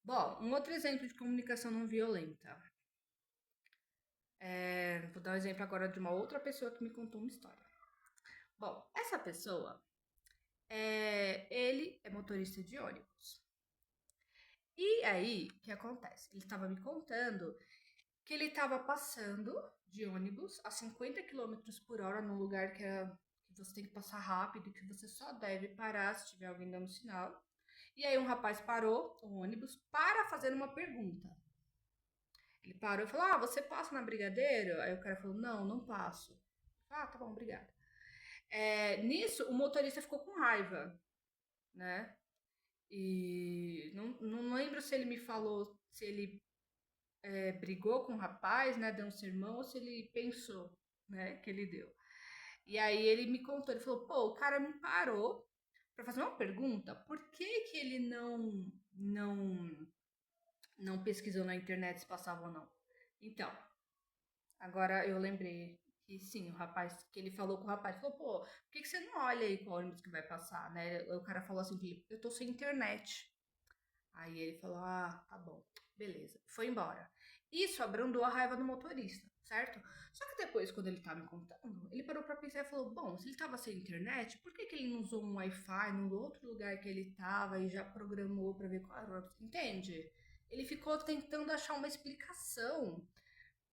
Bom, um outro exemplo de comunicação não violenta. Vou dar um exemplo agora de uma outra pessoa que me contou uma história. Bom, essa pessoa, ele é motorista de ônibus. E aí, o que acontece? Ele estava me contando que ele estava passando de ônibus a 50 quilômetros por hora num lugar que você tem que passar rápido, que você só deve parar se tiver alguém dando sinal. E aí um rapaz parou o ônibus para fazer uma pergunta. Ele parou e falou: Ah, você passa na Brigadeiro? Aí o cara falou: Não, não passo. Ah, tá bom, obrigada. Nisso, o motorista ficou com raiva, né? E não lembro se ele me falou se ele brigou com o rapaz, né? Deu um sermão ou se ele pensou, né? Que ele deu. E aí ele me contou, ele falou: Pô, o cara me parou para fazer uma pergunta. Por que que ele não pesquisou na internet se passava ou não? Então, agora eu lembrei que sim, o rapaz, que ele falou com o rapaz, falou, pô, por que, que você não olha aí qual ônibus que vai passar, né? O cara falou assim, Felipe, eu tô sem internet. Aí ele falou, ah, tá bom, beleza. Foi embora. Isso abrandou a raiva do motorista, certo? Só que depois, quando ele tava me contando, ele parou pra pensar e falou, bom, se ele tava sem internet, por que, que ele não usou um Wi-Fi no outro lugar que ele tava e já programou pra ver qual era o ônibus? Entende? Ele ficou tentando achar uma explicação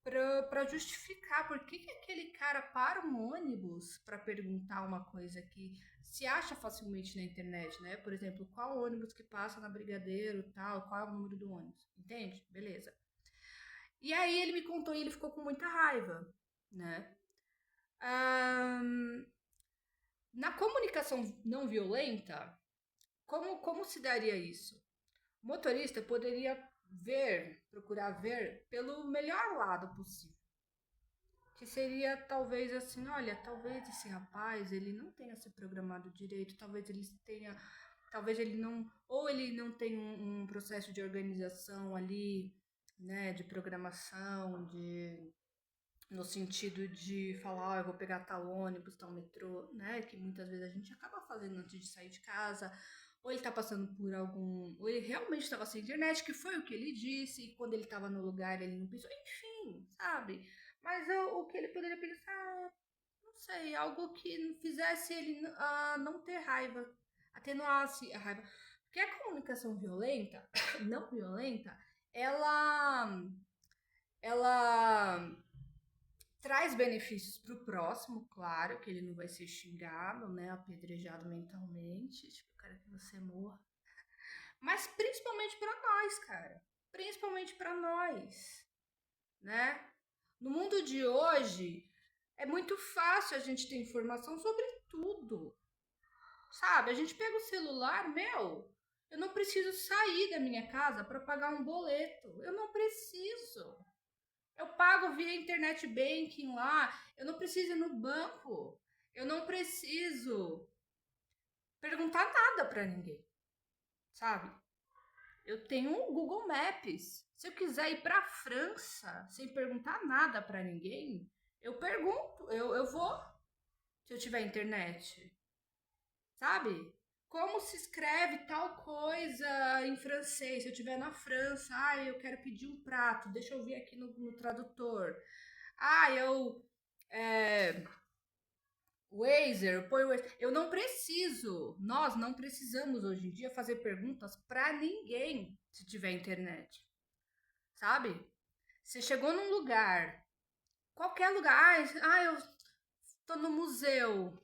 para justificar por que, que aquele cara para um ônibus para perguntar uma coisa que se acha facilmente na internet, né? Por exemplo, qual ônibus que passa na Brigadeiro, tal, qual é o número do ônibus, entende? Beleza. E aí ele me contou e ele ficou com muita raiva, né? Ahn, Na comunicação não violenta, como se daria isso? O motorista poderia procurar ver pelo melhor lado possível. Que seria talvez assim, olha, talvez esse rapaz ele não tenha se programado direito, talvez ele não, ou ele não tem um processo de organização ali, né, de programação, no sentido de falar, eu vou pegar tal ônibus, tal metrô, né, que muitas vezes a gente acaba fazendo antes de sair de casa, ou ele tá passando por ou ele realmente estava sem internet, que foi o que ele disse, e quando ele estava no lugar ele não pensou, enfim, sabe? Mas o que ele poderia pensar, não sei, algo que fizesse ele não ter raiva, atenuasse a raiva. Porque a comunicação violenta, não violenta, ela, ela traz benefícios para o próximo, claro, que ele não vai ser xingado, né, apedrejado mentalmente, tipo, eu quero que você morra. Mas principalmente para nós, cara. Principalmente para nós, né? No mundo de hoje, é muito fácil a gente ter informação sobre tudo, sabe? A gente pega o celular, eu não preciso sair da minha casa para pagar um boleto. Eu não preciso. Eu pago via internet banking lá. Eu não preciso ir no banco. Eu não preciso perguntar nada para ninguém, sabe? Eu tenho um Google Maps. Se eu quiser ir para a França sem perguntar nada para ninguém, eu pergunto, eu vou se eu tiver internet, sabe? Como se escreve tal coisa em francês? Se eu estiver na França, eu quero pedir um prato, deixa eu ver aqui no tradutor. Eu é, Wazer, põe Wazer. Eu não preciso, nós não precisamos hoje em dia fazer perguntas para ninguém se tiver internet, sabe? Você chegou num lugar, qualquer lugar, eu tô no museu.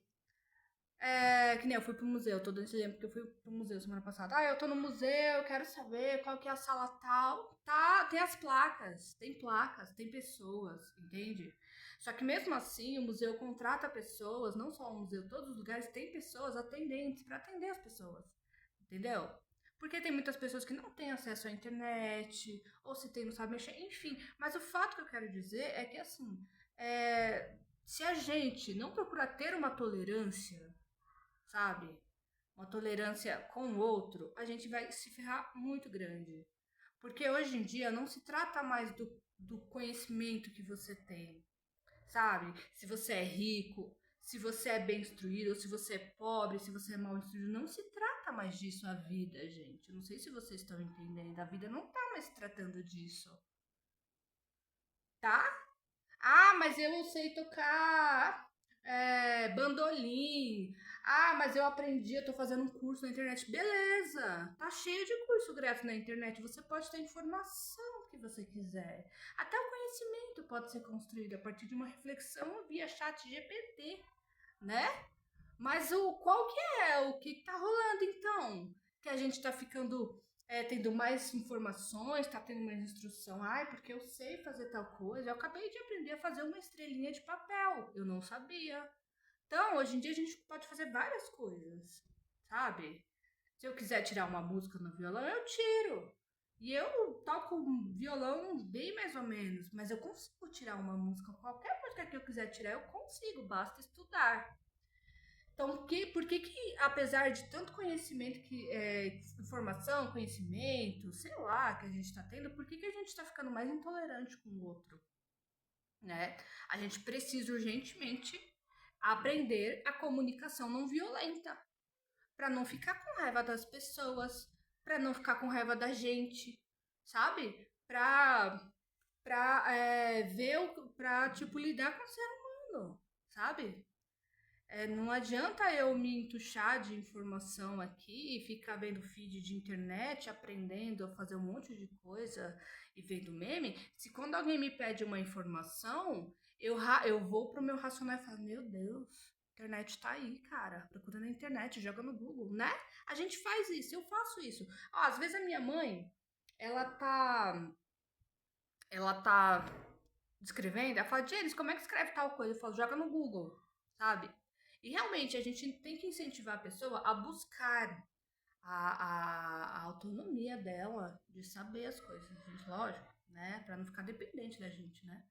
Que nem eu fui pro museu, tô dando esse exemplo porque eu fui pro museu semana passada. Eu tô no museu, eu quero saber qual que é a sala tal. Tá, tem as placas, tem pessoas, entende? Só que mesmo assim, o museu contrata pessoas, não só o museu, todos os lugares tem pessoas atendentes para atender as pessoas, entendeu? Porque tem muitas pessoas que não têm acesso à internet, ou se tem, não sabe mexer, enfim. Mas o fato que eu quero dizer é que, assim, se a gente não procurar ter uma tolerância, sabe? Uma tolerância com o outro, a gente vai se ferrar muito grande. Porque hoje em dia não se trata mais do conhecimento que você tem, sabe? Se você é rico, se você é bem instruído, ou se você é pobre, se você é mal instruído, não se trata trata mais disso a vida, gente. Eu não sei se vocês estão entendendo. A vida não tá mais tratando disso, tá? Ah, mas eu sei tocar bandolim. Ah, mas eu aprendi, eu tô fazendo um curso na internet. Beleza, tá cheio de curso grátis na internet. Você pode ter informação que você quiser. Até o conhecimento pode ser construído a partir de uma reflexão via chat GPT, né? Mas qual que é? O que tá rolando então? Que a gente tá ficando tendo mais informações, tá tendo mais instrução. Ai, porque eu sei fazer tal coisa. Eu acabei de aprender a fazer uma estrelinha de papel. Eu não sabia. Então, hoje em dia a gente pode fazer várias coisas, sabe? Se eu quiser tirar uma música no violão, eu tiro. E eu toco violão bem mais ou menos, mas eu consigo tirar uma música. Qualquer música que eu quiser tirar, eu consigo, basta estudar. Então, por que, apesar de tanto conhecimento, informação, conhecimento, sei lá, que a gente está tendo, por que a gente está ficando mais intolerante com o outro? Né? A gente precisa urgentemente aprender a comunicação não violenta, para não ficar com raiva das pessoas, para não ficar com raiva da gente, sabe? Pra tipo, lidar com o ser humano, sabe? Não adianta eu me entuchar de informação aqui e ficar vendo feed de internet, aprendendo a fazer um monte de coisa e vendo meme. Se quando alguém me pede uma informação, eu vou pro meu racional e falo, meu Deus, a internet tá aí, cara. Procura na internet, joga no Google, né? A gente faz isso, eu faço isso. Ó, às vezes a minha mãe, ela tá descrevendo, ela fala, James, como é que escreve tal coisa? Eu falo, joga no Google, sabe? E realmente a gente tem que incentivar a pessoa a buscar a autonomia dela de saber as coisas, gente, lógico, né? Pra não ficar dependente da gente, né?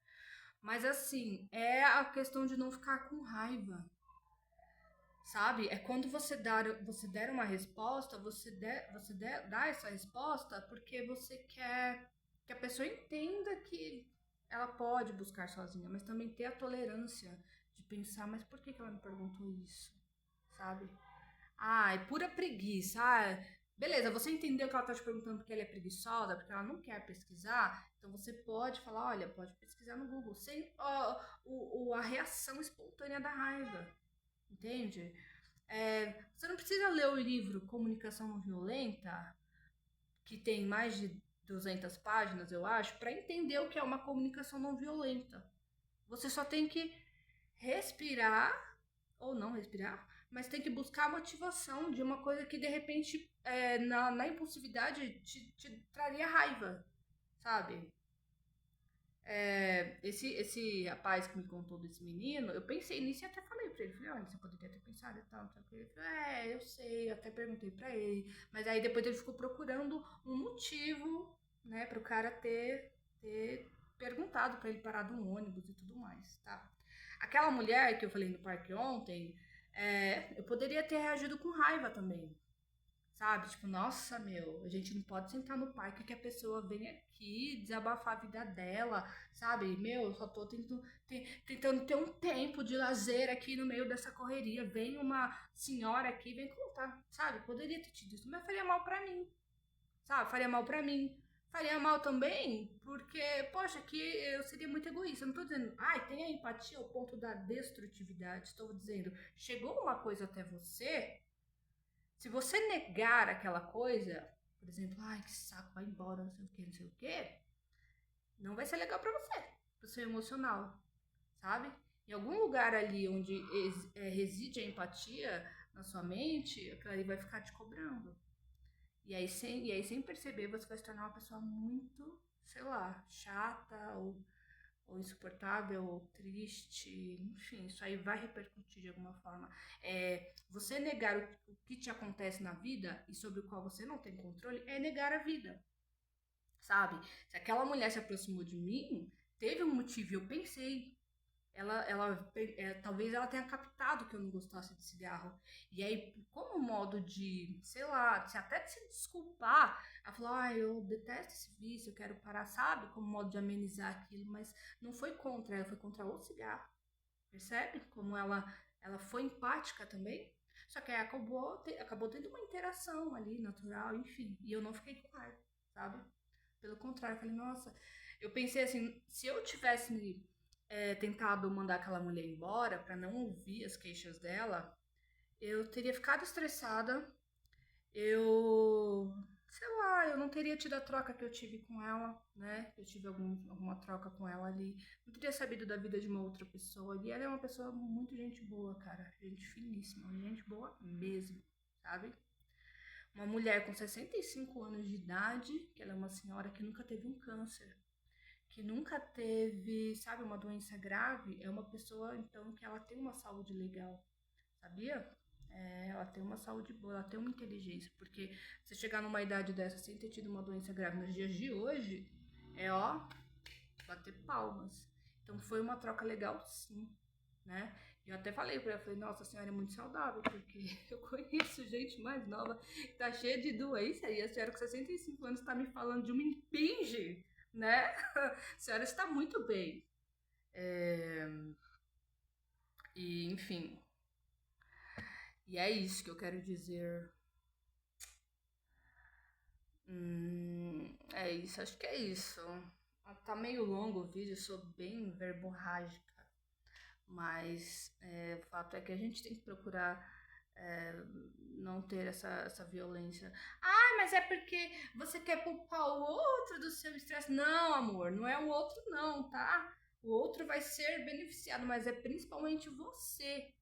Mas assim, é a questão de não ficar com raiva, sabe? É quando você der uma resposta, dá essa resposta porque você quer que a pessoa entenda que ela pode buscar sozinha, mas também ter a tolerância de pensar, mas por que ela me perguntou isso? Sabe? Ah, é pura preguiça. Ah, beleza, você entendeu que ela tá te perguntando porque ela é preguiçosa, porque ela não quer pesquisar? Então você pode falar, olha, pode pesquisar no Google, sem a reação espontânea da raiva. Entende? Você não precisa ler o livro Comunicação Não Violenta, que tem mais de 200 páginas, eu acho, para entender o que é uma comunicação não violenta. Você só tem que respirar, ou não respirar, mas tem que buscar a motivação de uma coisa que de repente, na impulsividade, te traria raiva, sabe? Esse rapaz que me contou desse menino, eu pensei nisso e até falei pra ele, falei, olha, você poderia ter pensado e tal, não sei o que. Ele falou, eu sei, eu até perguntei pra ele, mas aí depois ele ficou procurando um motivo, né, pro cara ter perguntado pra ele parar de um ônibus e tudo mais, tá? Aquela mulher que eu falei no parque ontem, eu poderia ter reagido com raiva também, sabe? Tipo, nossa, meu, a gente não pode sentar no parque que a pessoa vem aqui desabafar a vida dela, sabe? Meu, eu só tô tentando ter um tempo de lazer aqui no meio dessa correria. Vem uma senhora aqui, vem contar, sabe? Poderia ter tido isso, mas faria mal pra mim, sabe? Faria mal pra mim. Faria mal também, porque, poxa, que eu seria muito egoísta. Eu não tô dizendo, ai, tenha empatia ao ponto da destrutividade. Estou dizendo, chegou uma coisa até você. Se você negar aquela coisa, por exemplo, ai, que saco, vai embora, não sei o que, não sei o que, não vai ser legal pra você, pro seu emocional, sabe? Em algum lugar ali onde reside a empatia na sua mente, aquilo ali vai ficar te cobrando. E aí, sem perceber, você vai se tornar uma pessoa muito, sei lá, chata ou insuportável, ou triste, enfim, isso aí vai repercutir de alguma forma. Você negar o que te acontece na vida e sobre o qual você não tem controle é negar a vida, sabe? Se aquela mulher se aproximou de mim, teve um motivo, eu pensei. Talvez ela tenha captado que eu não gostasse de cigarro. E aí, como modo de, sei lá, até de se desculpar, ela falou, eu detesto esse vício, eu quero parar, sabe? Como modo de amenizar aquilo, mas não foi contra ela, foi contra o cigarro. Percebe? Como ela foi empática também. Só que aí acabou tendo uma interação ali, natural, enfim. E eu não fiquei com raiva, sabe? Pelo contrário, eu falei, nossa, eu pensei assim, se eu tivesse tentado mandar aquela mulher embora pra não ouvir as queixas dela, eu teria ficado estressada, eu, sei lá, eu não teria tido a troca que eu tive com ela, né? Eu tive alguma troca com ela ali. Não teria sabido da vida de uma outra pessoa. E ela é uma pessoa muito gente boa, cara. Gente finíssima, gente boa mesmo, sabe? Uma mulher com 65 anos de idade, que ela é uma senhora que nunca teve um câncer, que nunca teve, sabe, uma doença grave, é uma pessoa, então, que ela tem uma saúde legal, sabia? Ela tem uma saúde boa, ela tem uma inteligência, porque você chegar numa idade dessa sem ter tido uma doença grave nos dias de hoje, ó, bater palmas. Então foi uma troca legal, sim, né? Eu até falei pra ela, falei, nossa, a senhora é muito saudável, porque eu conheço gente mais nova que tá cheia de doença e a senhora com 65 anos tá me falando de uma impinge, né? A senhora está muito bem. É... E, enfim, e é isso que eu quero dizer. É isso, acho que é isso. Tá meio longo o vídeo, eu sou bem verborrágica, mas o fato é que a gente tem que procurar é, não ter essa violência. Ah, mas é porque você quer culpar o outro do seu estresse. Não, amor, não é o outro não, tá? O outro vai ser beneficiado, mas é principalmente você.